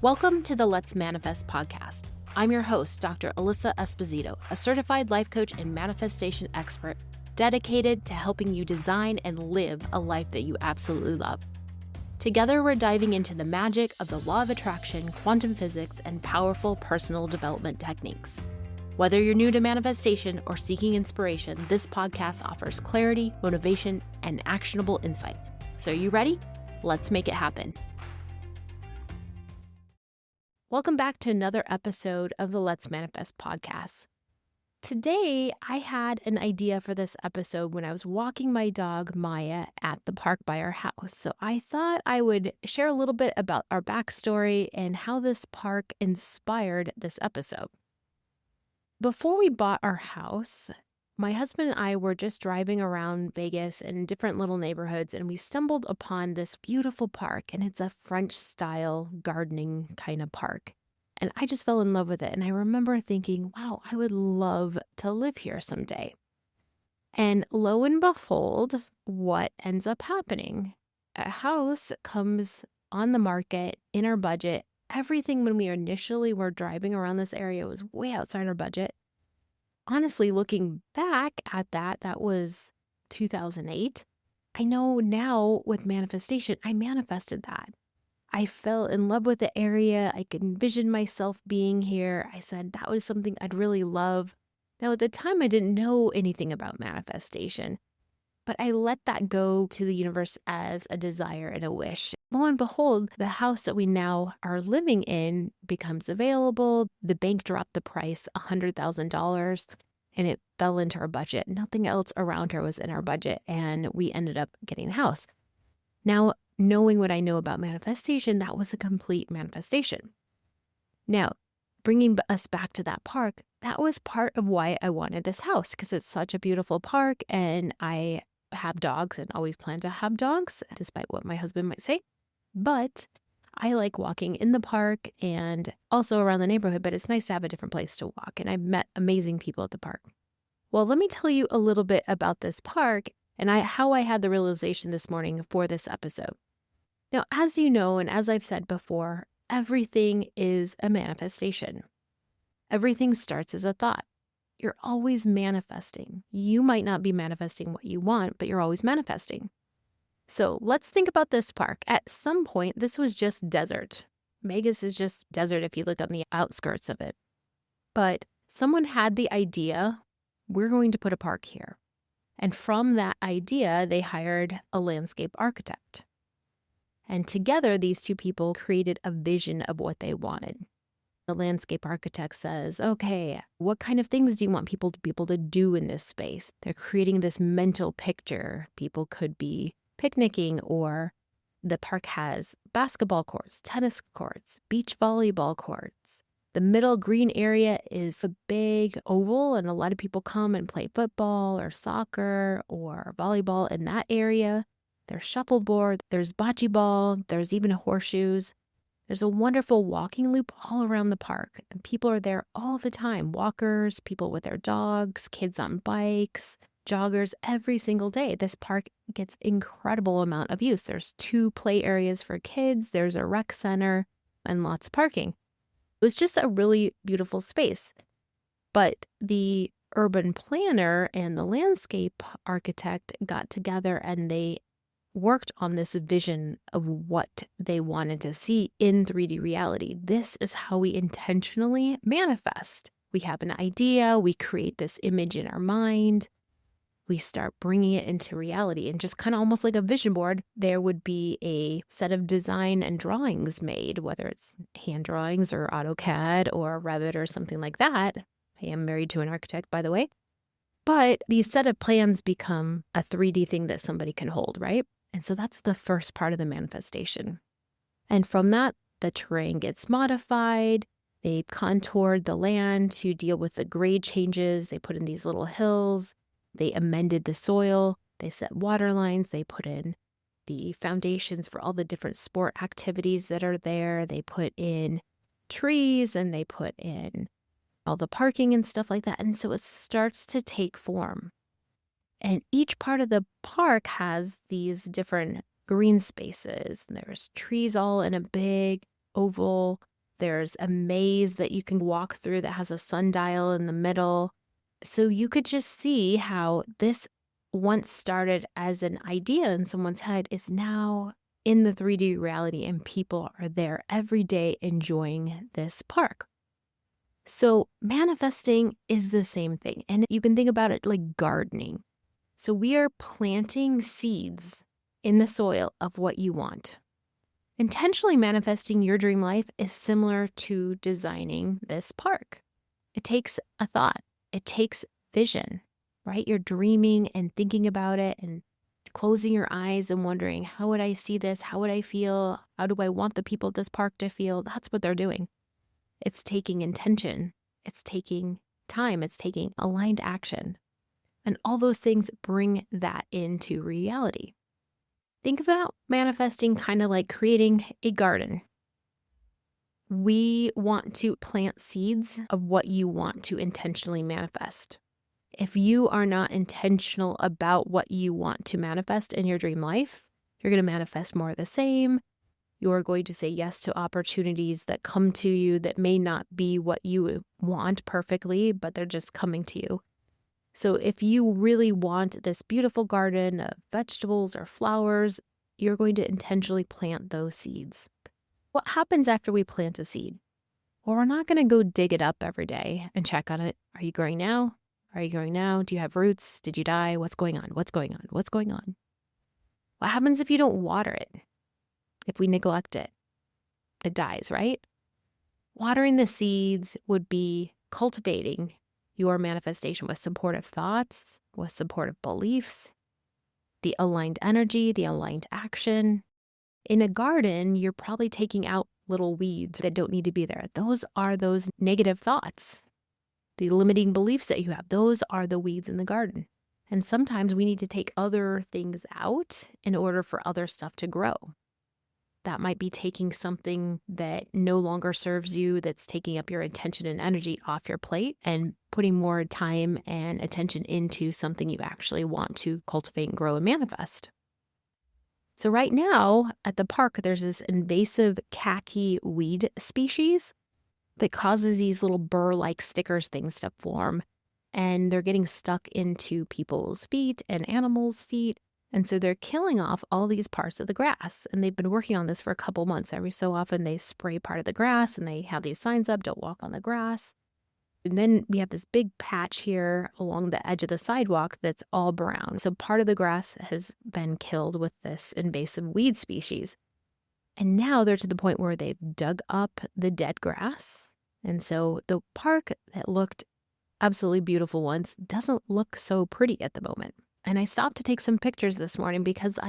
Welcome to the Let's Manifest podcast. I'm your host, Dr. Alyssa Esposito, a certified life coach and manifestation expert dedicated to helping you design and live a life that you absolutely love. Together, we're diving into the magic of the law of attraction, quantum physics, and powerful personal development techniques. Whether you're new to manifestation or seeking inspiration, this podcast offers clarity, motivation, and actionable insights. So are you ready? Let's make it happen. Welcome back to another episode of the Let's Manifest podcast. Today, I had an idea for this episode when I was walking my dog, Maya, at the park by our house. So I thought I would share a little bit about our backstory and how this park inspired this episode. Before we bought our house, my husband and I were just driving around Vegas in different little neighborhoods, and we stumbled upon this beautiful park, and it's a French-style gardening kind of park. And I just fell in love with it. And I remember thinking, wow, I would love to live here someday. And lo and behold, what ends up happening? A house comes on the market in our budget. Everything when we initially were driving around this area was way outside our budget. Honestly, looking back at that was 2008. I know now with manifestation, I manifested that. I fell in love with the area. I could envision myself being here. I said that was something I'd really love. Now, at the time, I didn't know anything about manifestation, but I let that go to the universe as a desire and a wish. Lo and behold, the house that we now are living in becomes available. The bank dropped the price $100,000 and it fell into our budget. Nothing else around her was in our budget, and we ended up getting the house. Now, knowing what I know about manifestation, that was a complete manifestation. Now, bringing us back to that park, that was part of why I wanted this house, because it's such a beautiful park, and I have dogs and always plan to have dogs, despite what my husband might say. But I like walking in the park and also around the neighborhood, but it's nice to have a different place to walk. And I've met amazing people at the park. Well, let me tell you a little bit about this park and how I had the realization this morning for this episode. Now, as you know, and as I've said before, everything is a manifestation. Everything starts as a thought. You're always manifesting. You might not be manifesting what you want, but you're always manifesting. So let's think about this park. At some point, this was just desert. Vegas is just desert if you look on the outskirts of it. But someone had the idea, we're going to put a park here. And from that idea, they hired a landscape architect. And together, these two people created a vision of what they wanted. The landscape architect says, okay, what kind of things do you want people to be able to do in this space? They're creating this mental picture. People could be picnicking, or the park has basketball courts, tennis courts, beach volleyball courts. The middle green area is a big oval, and a lot of people come and play football or soccer or volleyball in that area. There's shuffleboard, there's bocce ball, there's even horseshoes. There's a wonderful walking loop all around the park, and people are there all the time. Walkers, people with their dogs, kids on bikes, joggers, every single day. This park gets incredible amount of use. There's 2 play areas for kids, there's a rec center, and lots of parking. It was just a really beautiful space. But the urban planner and the landscape architect got together and they worked on this vision of what they wanted to see in 3D reality. This is how we intentionally manifest. We have an idea, we create this image in our mind, we start bringing it into reality, and just kind of almost like a vision board, there would be a set of design and drawings made, whether it's hand drawings or AutoCAD or Revit or something like that. I am married to an architect, by the way. But these set of plans become a 3D thing that somebody can hold, right? And so that's the first part of the manifestation. And from that, the terrain gets modified. They contoured the land to deal with the grade changes. They put in these little hills. They amended the soil. They set water lines. They put in the foundations for all the different sport activities that are there. They put in trees and they put in all the parking and stuff like that. And so it starts to take form. And each part of the park has these different green spaces. And there's trees all in a big oval There's a maze that you can walk through that has a sundial in the middle. So you could just see how this once started as an idea in someone's head is now in the 3D reality, and people are there every day enjoying this park. So manifesting is the same thing. And you can think about it like gardening. So we are planting seeds in the soil of what you want. Intentionally manifesting your dream life is similar to designing this park. It takes a thought. It takes vision, right? You're dreaming and thinking about it and closing your eyes and wondering, how would I see this? How would I feel? How do I want the people at this park to feel? That's what they're doing. It's taking intention. It's taking time. It's taking aligned action. And all those things bring that into reality. Think about manifesting kind of like creating a garden. We want to plant seeds of what you want to intentionally manifest. If you are not intentional about what you want to manifest in your dream life, you're going to manifest more of the same. You're going to say yes to opportunities that come to you that may not be what you want perfectly, but they're just coming to you. So if you really want this beautiful garden of vegetables or flowers, you're going to intentionally plant those seeds. What happens after we plant a seed? Well, we're not going to go dig it up every day and check on it. Are you growing now? Are you growing now? Do you have roots? Did you die? What's going on? What's going on? What's going on? What happens if you don't water it? If we neglect it? It dies, right? Watering the seeds would be cultivating your manifestation with supportive thoughts, with supportive beliefs, the aligned energy, the aligned action. In a garden, you're probably taking out little weeds that don't need to be there. Those are those negative thoughts, the limiting beliefs that you have. Those are the weeds in the garden. And sometimes we need to take other things out in order for other stuff to grow. That might be taking something that no longer serves you, that's taking up your attention and energy off your plate, and putting more time and attention into something you actually want to cultivate and grow and manifest. So right now at the park, there's this invasive khaki weed species that causes these little burr-like stickers things to form. And they're getting stuck into people's feet and animals' feet. And so they're killing off all these parts of the grass. And they've been working on this for a couple months. Every so often they spray part of the grass and they have these signs up, don't walk on the grass. And then we have this big patch here along the edge of the sidewalk that's all brown. So part of the grass has been killed with this invasive weed species. And now they're to the point where they've dug up the dead grass. And so the park that looked absolutely beautiful once doesn't look so pretty at the moment. And I stopped to take some pictures this morning because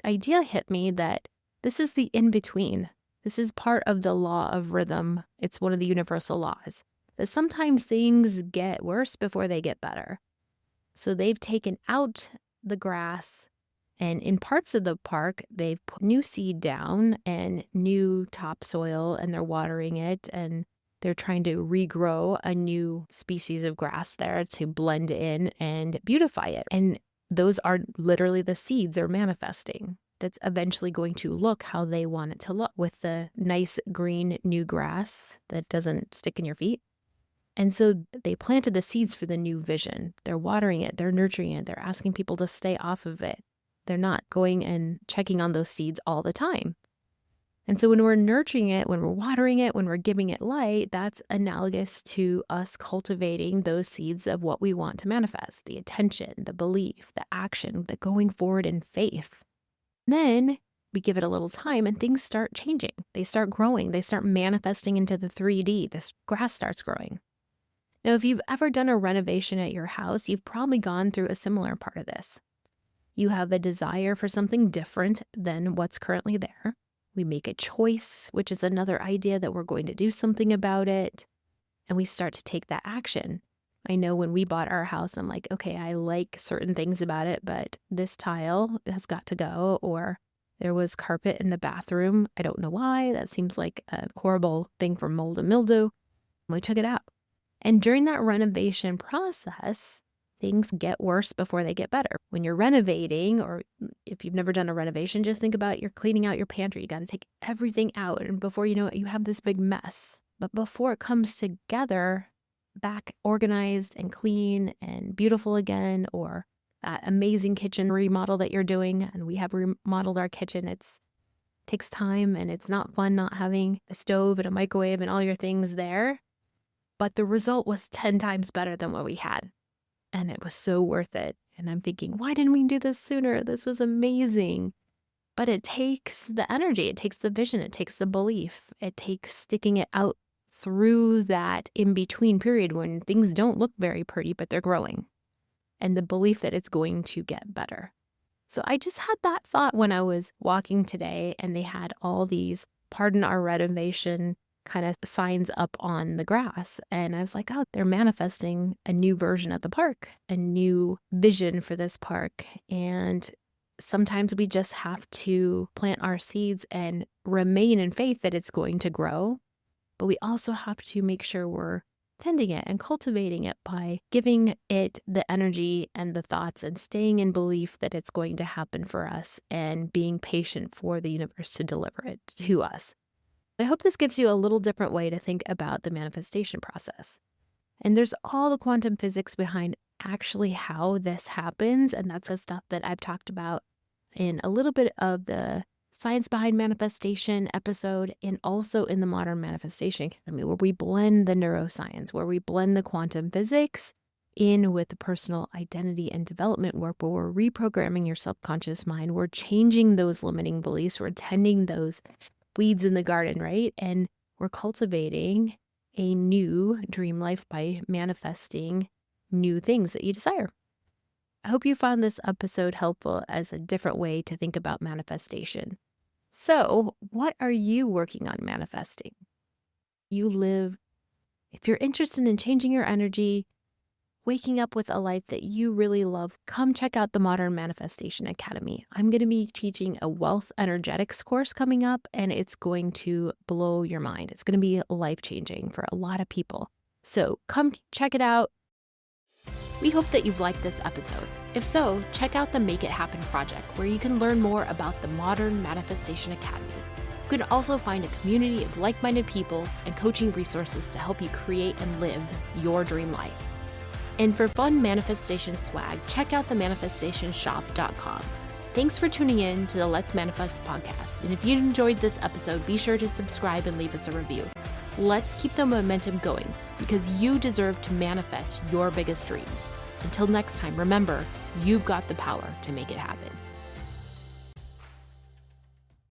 idea hit me that this is the in-between. This is part of the law of rhythm. It's one of the universal laws, that sometimes things get worse before they get better. So they've taken out the grass, and in parts of the park, they've put new seed down and new topsoil, and they're watering it, and they're trying to regrow a new species of grass there to blend in and beautify it. And those are literally the seeds they're manifesting. That's eventually going to look how they want it to look, with the nice green new grass that doesn't stick in your feet. And so they planted the seeds for the new vision. They're watering it, they're nurturing it, they're asking people to stay off of it. They're not going and checking on those seeds all the time. And so when we're nurturing it, when we're watering it, when we're giving it light, that's analogous to us cultivating those seeds of what we want to manifest: the attention, the belief, the action, the going forward in faith. Then we give it a little time and things start changing. They start growing. They start manifesting into the 3D. This grass starts growing. Now, if you've ever done a renovation at your house, you've probably gone through a similar part of this. You have a desire for something different than what's currently there. We make a choice, which is another idea that we're going to do something about it. And we start to take that action. I know when we bought our house, I'm like, okay, I like certain things about it, but this tile has got to go. Or there was carpet in the bathroom. I don't know why. That seems like a horrible thing for mold and mildew. We took it out. And during that renovation process, things get worse before they get better. When you're renovating, or if you've never done a renovation, just think about you're cleaning out your pantry. You got to take everything out. And before you know it, you have this big mess. But before it comes together, back organized and clean and beautiful again, or that amazing kitchen remodel that you're doing, and we have remodeled our kitchen. It takes time and it's not fun not having a stove and a microwave and all your things there. But the result was 10 times better than what we had. And it was so worth it. And I'm thinking, why didn't we do this sooner? This was amazing. But it takes the energy, it takes the vision, it takes the belief, it takes sticking it out through that in-between period when things don't look very pretty, but they're growing. And the belief that it's going to get better. So I just had that thought when I was walking today, and they had all these pardon our renovation kind of signs up on the grass. And I was like, oh, they're manifesting a new version of the park, a new vision for this park. And sometimes we just have to plant our seeds and remain in faith that it's going to grow. But we also have to make sure we're tending it and cultivating it by giving it the energy and the thoughts and staying in belief that it's going to happen for us and being patient for the universe to deliver it to us. I hope this gives you a little different way to think about the manifestation process. And there's all the quantum physics behind actually how this happens. And that's the stuff that I've talked about in a little bit of the Science Behind Manifestation episode, and also in the Modern Manifestation Academy, where we blend the neuroscience, where we blend the quantum physics in with the personal identity and development work, where we're reprogramming your subconscious mind. We're changing those limiting beliefs. We're tending those weeds in the garden, right? And we're cultivating a new dream life by manifesting new things that you desire. I hope you found this episode helpful as a different way to think about manifestation. So, what are you working on manifesting? If you're interested in changing your energy, waking up with a life that you really love, come check out the Modern Manifestation Academy. I'm going to be teaching a wealth energetics course coming up, and it's going to blow your mind. It's going to be life-changing for a lot of people. So come check it out. We hope that you've liked this episode. If so, check out the Make It Happen project, where you can learn more about the Modern Manifestation Academy. You can also find a community of like-minded people and coaching resources to help you create and live your dream life. And for fun manifestation swag, check out the manifestationshop.com. Thanks for tuning in to the Let's Manifest podcast. And if you enjoyed this episode, be sure to subscribe and leave us a review. Let's keep the momentum going, because you deserve to manifest your biggest dreams. Until next time, remember, you've got the power to make it happen.